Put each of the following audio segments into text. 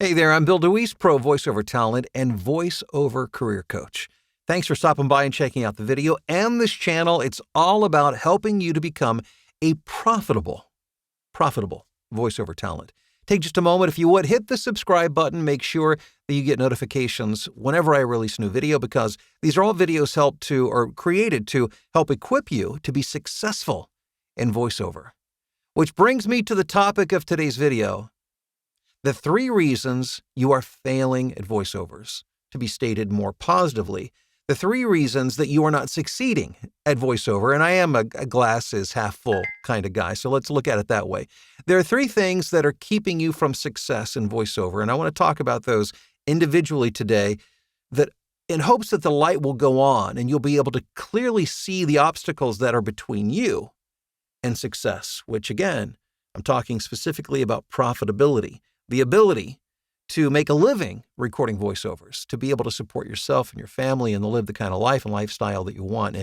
Hey there, I'm Bill DeWeese, pro voiceover talent and voiceover career coach. Thanks for stopping by and checking out the video and this channel. It's all about helping you to become a profitable voiceover talent. Take just a moment, if you would, hit the subscribe button. Make sure that you get notifications whenever I release a new video, because these are all videos created to help equip you to be successful in voiceover. Which brings me to the topic of today's video. The 3 reasons you are failing at voiceovers. To be stated more positively, the 3 reasons that you are not succeeding at voiceover, and I am a glass is half full kind of guy, so let's look at it that way. There are 3 things that are keeping you from success in voiceover, and I want to talk about those individually today, that in hopes that the light will go on and you'll be able to clearly see the obstacles that are between you and success, which again, I'm talking specifically about profitability. The ability to make a living recording voiceovers, to be able to support yourself and your family and to live the kind of life and lifestyle that you want.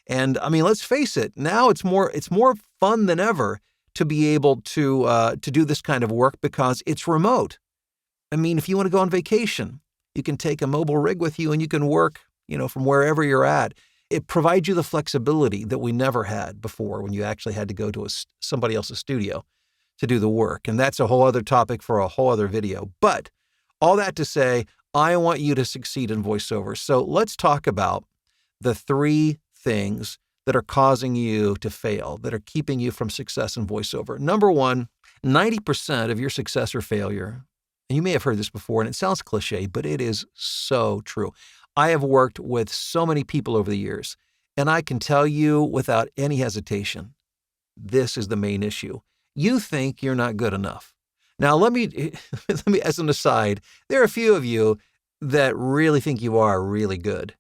And I mean, let's face it, now it's more fun than ever to be able to do this kind of work because it's remote. I mean, if you want to go on vacation, you can take a mobile rig with you and you can work, from wherever you're at. It provides you the flexibility that we never had before when you actually had to go to somebody else's studio to do the work. And that's a whole other topic for a whole other video. But all that to say, I want you to succeed in voiceover. So let's talk about the 3 things that are causing you to fail, that are keeping you from success in voiceover. Number 1, 90% of your success or failure, and you may have heard this before, and it sounds cliche, but it is so true. I have worked with so many people over the years, and I can tell you without any hesitation, this is the main issue. You think you're not good enough. Now, let me, as an aside, there are a few of you that really think you are really good.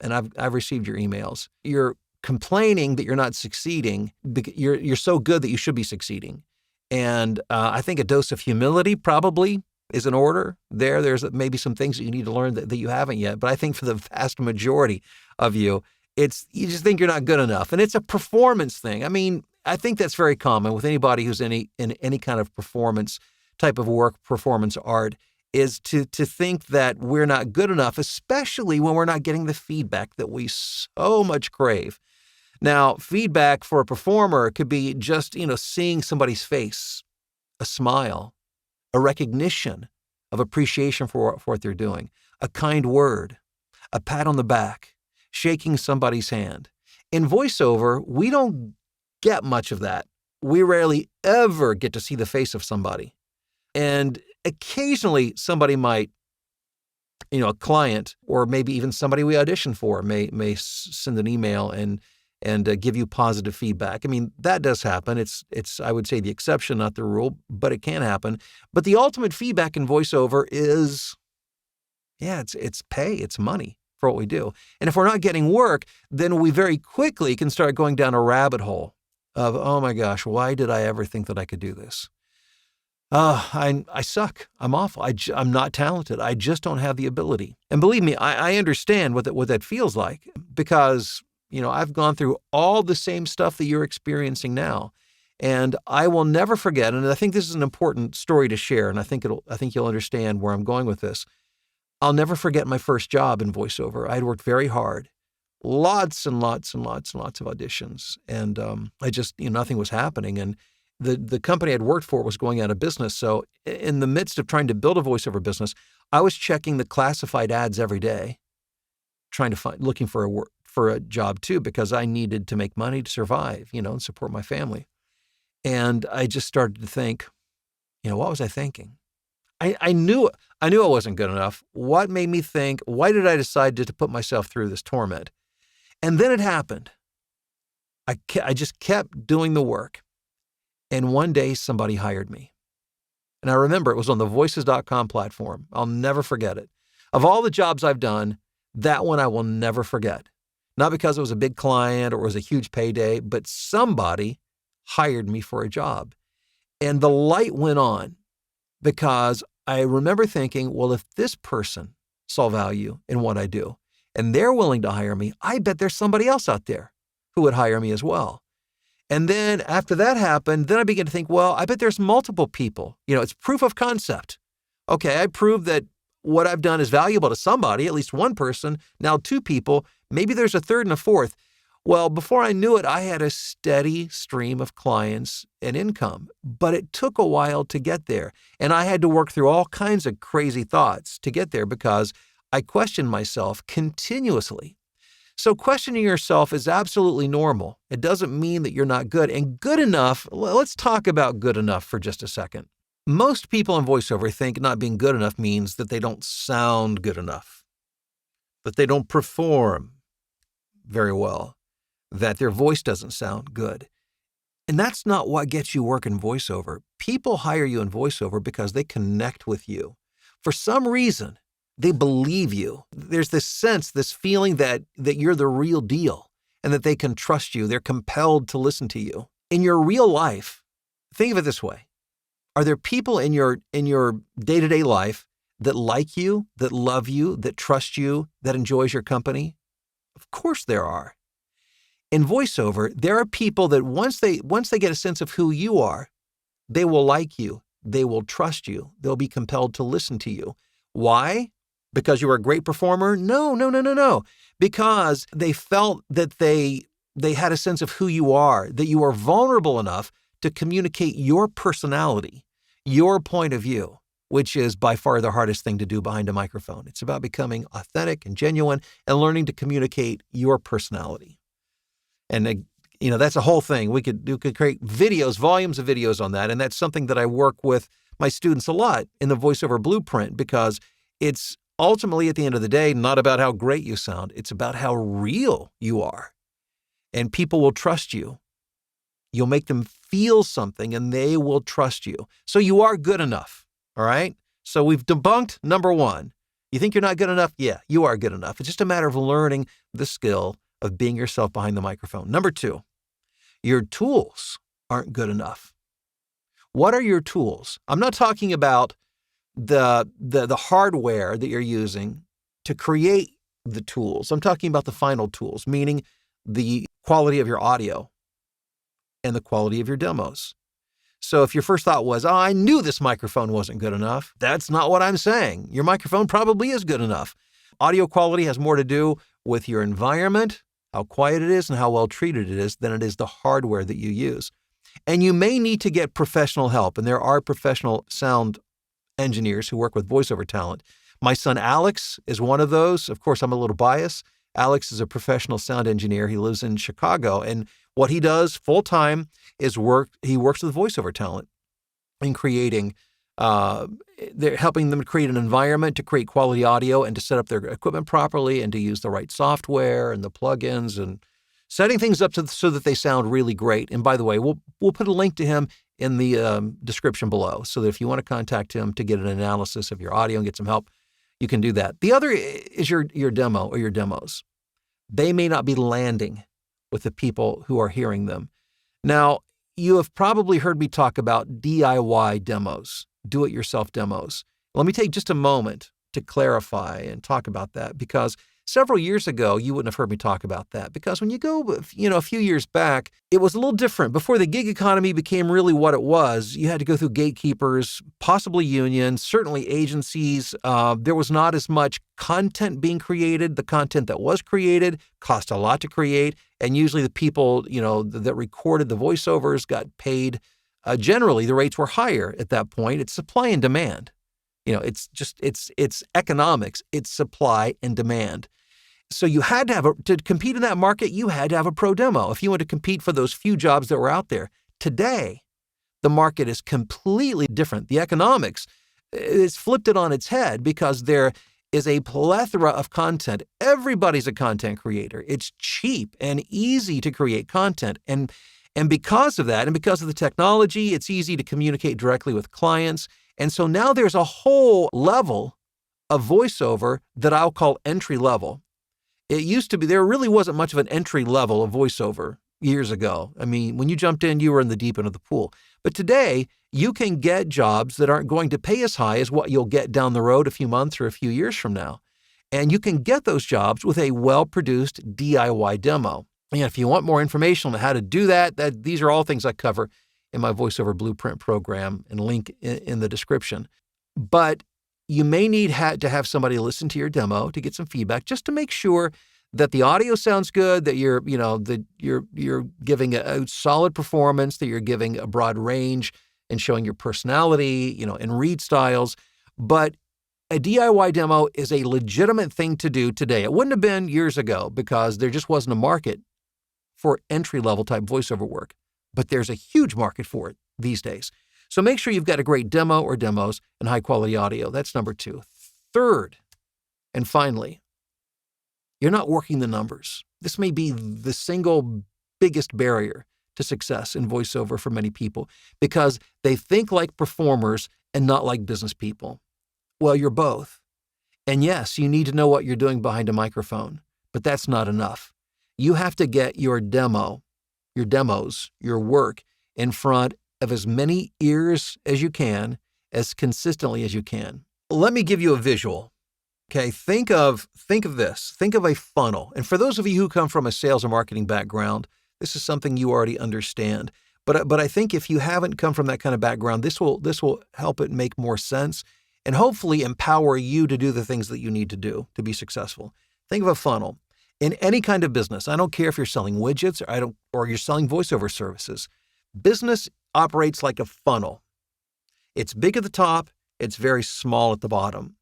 And I've received your emails. You're complaining that you're not succeeding. You're so good that you should be succeeding. And I think a dose of humility probably is in order there. There's maybe some things that you need to learn that you haven't yet. But I think for the vast majority of you, you just think you're not good enough. And it's a performance thing. I mean, I think that's very common with anybody who's in any kind of performance type of work, performance art, is to think that we're not good enough, especially when we're not getting the feedback that we so much crave. Now, feedback for a performer could be just, seeing somebody's face, a smile, a recognition of appreciation for what they're doing, a kind word, a pat on the back, shaking somebody's hand. In voiceover, we don't get much of that. We rarely ever get to see the face of somebody. And occasionally somebody might, a client or maybe even somebody we audition for may send an email and give you positive feedback. I mean, that does happen. It's I would say the exception, not the rule, but it can happen. But the ultimate feedback in voiceover is, it's pay, it's money for what we do. And if we're not getting work, then we very quickly can start going down a rabbit hole of, oh my gosh, why did I ever think that I could do this? I suck. I'm awful. I'm not talented. I just don't have the ability. And believe me, I understand what that feels like, because, I've gone through all the same stuff that you're experiencing now. And I will never forget, and I think this is an important story to share, and I think you'll understand where I'm going with this. I'll never forget my first job in voiceover. I had worked very hard. Lots and lots and lots and lots of auditions. And I just, nothing was happening. And the company I'd worked for was going out of business. So in the midst of trying to build a voiceover business, I was checking the classified ads every day, looking for a job too, because I needed to make money to survive, and support my family. And I just started to think, what was I thinking? I knew I wasn't good enough. What made me think? Why did I decide to put myself through this torment? And then it happened. I just kept doing the work. And one day somebody hired me. And I remember it was on the voices.com platform. I'll never forget it. Of all the jobs I've done, that one I will never forget. Not because it was a big client or it was a huge payday, but somebody hired me for a job. And the light went on, because I remember thinking, well, if this person saw value in what I do and they're willing to hire me, I bet there's somebody else out there who would hire me as well. And then after that happened, then I began to think, well, I bet there's multiple people. It's proof of concept. Okay, I proved that what I've done is valuable to somebody, at least one person, now two people, maybe there's a third and a fourth. Well, before I knew it, I had a steady stream of clients and income, but it took a while to get there. And I had to work through all kinds of crazy thoughts to get there because I questioned myself continuously. So questioning yourself is absolutely normal. It doesn't mean that you're not good. And good enough, let's talk about good enough for just a second. Most people in voiceover think not being good enough means that they don't sound good enough, that they don't perform very well, that their voice doesn't sound good. And that's not what gets you work in voiceover. People hire you in voiceover because they connect with you. For some reason, they believe you. There's this sense, this feeling that you're the real deal and that they can trust you. They're compelled to listen to you. In your real life, think of it this way. Are there people in your day-to-day life that like you, that love you, that trust you, that enjoys your company? Of course there are. In voiceover, there are people that once they get a sense of who you are, they will like you, they will trust you, they'll be compelled to listen to you. Why? Because you are a great performer? No. Because they felt that they had a sense of who you are, that you are vulnerable enough to communicate your personality, your point of view, which is by far the hardest thing to do behind a microphone. It's about becoming authentic and genuine and learning to communicate your personality. And that's a whole thing. We could create videos, volumes of videos on that. And that's something that I work with my students a lot in the voiceover blueprint, because it's ultimately at the end of the day, not about how great you sound. It's about how real you are. And people will trust you. You'll make them feel something and they will trust you. So you are good enough. All right. So we've debunked number one. You think you're not good enough? Yeah, you are good enough. It's just a matter of learning the skill of being yourself behind the microphone. Number two, your tools aren't good enough. What are your tools? I'm not talking about the hardware that you're using to create the tools. I'm talking about the final tools, meaning the quality of your audio and the quality of your demos. So if your first thought was, I knew this microphone wasn't good enough, that's not what I'm saying. Your microphone probably is good enough. Audio quality has more to do with your environment, how quiet it is, and how well treated it is than it is the hardware that you use. And you may need to get professional help, and there are professional sound engineers who work with voiceover talent. My son Alex is one of those. Of course, I'm a little biased. Alex is a professional sound engineer. He lives in Chicago, and what he does full-time is he works with voiceover talent in creating, they're helping them create an environment to create quality audio and to set up their equipment properly and to use the right software and the plugins and setting things up so that they sound really great. And by the way, we'll put a link to him in the description below, so that if you want to contact him to get an analysis of your audio and get some help, you can do that. The other is your demo or your demos. They may not be landing with the people who are hearing them. Now, you have probably heard me talk about DIY demos, do-it-yourself demos. Let me take just a moment to clarify and talk about that, because several years ago, you wouldn't have heard me talk about that, because when you go, a few years back, it was a little different. Before the gig economy became really what it was, you had to go through gatekeepers, possibly unions, certainly agencies. There was not as much content being created. The content that was created cost a lot to create, and usually the people, that recorded the voiceovers got paid. Generally, the rates were higher at that point. It's supply and demand. It's economics. It's supply and demand. So you had to to compete in that market, you had to have a pro demo if you want to compete for those few jobs that were out there. Today, the market is completely different. The economics is flipped it on its head, because there is a plethora of content. Everybody's a content creator. It's cheap and easy to create content. And because of that, and because of the technology, it's easy to communicate directly with clients. And so now there's a whole level of voiceover that I'll call entry level. It used to be, there really wasn't much of an entry level of voiceover years ago. I mean, when you jumped in, you were in the deep end of the pool. But today, you can get jobs that aren't going to pay as high as what you'll get down the road a few months or a few years from now. And you can get those jobs with a well-produced DIY demo. And if you want more information on how to do that, these are all things I cover in my voiceover blueprint program, and link in the description. But you may need to have somebody listen to your demo to get some feedback, just to make sure that the audio sounds good, that you're giving a solid performance, that you're giving a broad range and showing your personality, and read styles. But a DIY demo is a legitimate thing to do today. It wouldn't have been years ago because there just wasn't a market for entry-level type voiceover work. But there's a huge market for it these days. So make sure you've got a great demo or demos and high-quality audio. That's number 2. Third, and finally, you're not working the numbers. This may be the single biggest barrier to success in voiceover for many people because they think like performers and not like business people. Well, you're both. And yes, you need to know what you're doing behind a microphone, but that's not enough. You have to get your demos, your work in front of as many ears as you can, as consistently as you can. Let me give you a visual. Okay, think of this. Think of a funnel. And for those of you who come from a sales or marketing background, this is something you already understand. But I think if you haven't come from that kind of background, this will help it make more sense and hopefully empower you to do the things that you need to do to be successful. Think of a funnel. In any kind of business, I don't care if you're selling widgets or you're selling voiceover services. Business operates like a funnel. It's big at the top, it's very small at the bottom.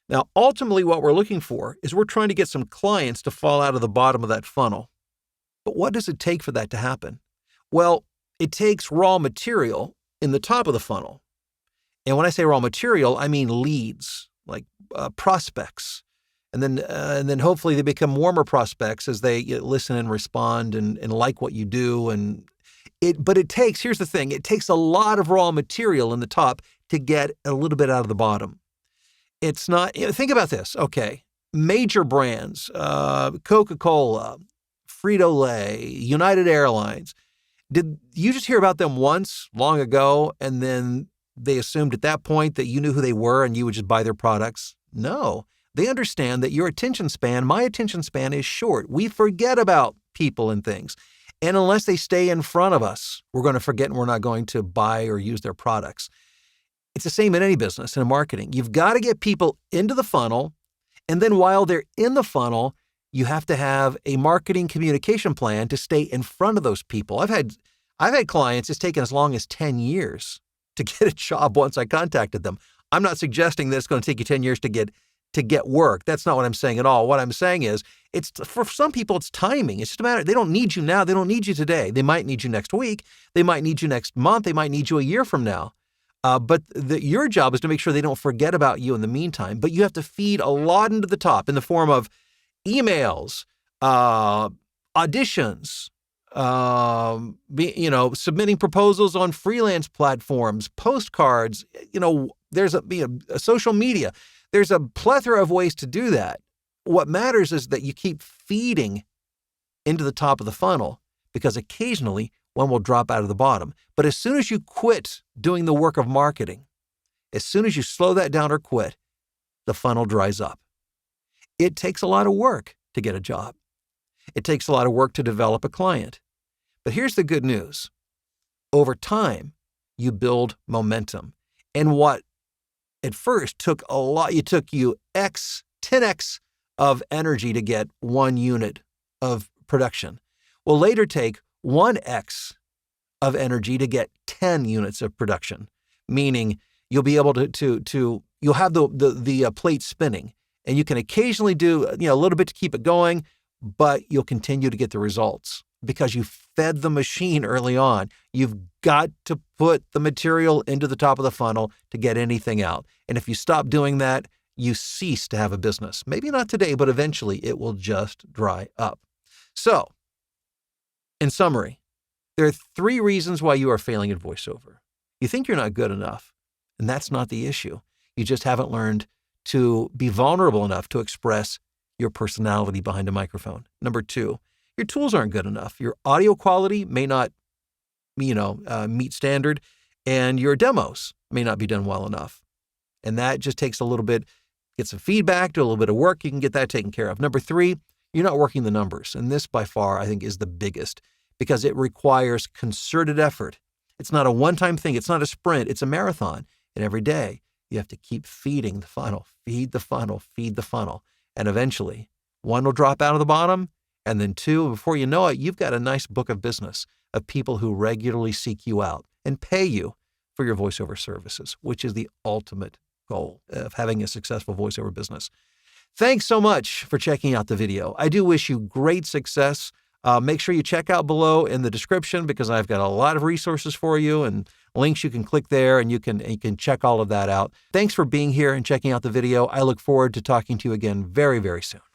Now, ultimately, what we're looking for is we're trying to get some clients to fall out of the bottom of that funnel. But what does it take for that to happen? Well, it takes raw material in the top of the funnel. And when I say raw material, I mean leads, like prospects. And then hopefully they become warmer prospects as they listen and respond and like what you do. But here's the thing, it takes a lot of raw material in the top to get a little bit out of the bottom. It's not, think about this, okay. Major brands, Coca-Cola, Frito-Lay, United Airlines. Did you just hear about them once, long ago, and then they assumed at that point that you knew who they were and you would just buy their products? No. They understand that your attention span, my attention span is short. We forget about people and things. And unless they stay in front of us, we're going to forget and we're not going to buy or use their products. It's the same in any business and in marketing. You've got to get people into the funnel. And then while they're in the funnel, you have to have a marketing communication plan to stay in front of those people. I've had clients, it's taken as long as 10 years to get a job once I contacted them. I'm not suggesting that it's going to take you 10 years to get work. That's not what I'm saying at all. What I'm saying is, for some people, it's timing. It's just a matter, they don't need you now. They don't need you today. They might need you next week. They might need you next month. They might need you a year from now. But your job is to make sure they don't forget about you in the meantime. But you have to feed a lot into the top in the form of emails, auditions, submitting proposals on freelance platforms, postcards, there's a social media. There's a plethora of ways to do that. What matters is that you keep feeding into the top of the funnel, because occasionally one will drop out of the bottom. But as soon as you quit doing the work of marketing, as soon as you slow that down or quit, the funnel dries up. It takes a lot of work to get a job. It takes a lot of work to develop a client. But here's the good news. Over time, you build momentum. And what at first took a lot, it took you 10x of energy to get 1 unit of production, will later take 1x of energy to get 10 units of production, meaning you'll be able to you'll have the plate spinning, and you can occasionally do a little bit to keep it going, but you'll continue to get the results because you fed the machine early on. You've got to put the material into the top of the funnel to get anything out. And if you stop doing that, you cease to have a business. Maybe not today, but eventually it will just dry up. So, in summary, there are 3 reasons why you are failing at voiceover. You think you're not good enough, and that's not the issue. You just haven't learned to be vulnerable enough to express your personality behind a microphone. Number 2, your tools aren't good enough. Your audio quality may not, meet standard, and your demos may not be done well enough. And that just takes a little bit, get some feedback, do a little bit of work. You can get that taken care of. Number 3, you're not working the numbers. And this by far, I think, is the biggest because it requires concerted effort. It's not a one-time thing. It's not a sprint. It's a marathon. And every day You have to keep feeding the funnel, feed the funnel, feed the funnel. And eventually, one will drop out of the bottom, and then two, before you know it, you've got a nice book of business of people who regularly seek you out and pay you for your voiceover services, which is the ultimate goal of having a successful voiceover business. Thanks so much for checking out the video. I do wish you great success. Make sure you check out below in the description because I've got a lot of resources for you and links you can click there and you can check all of that out. Thanks for being here and checking out the video. I look forward to talking to you again very, very soon.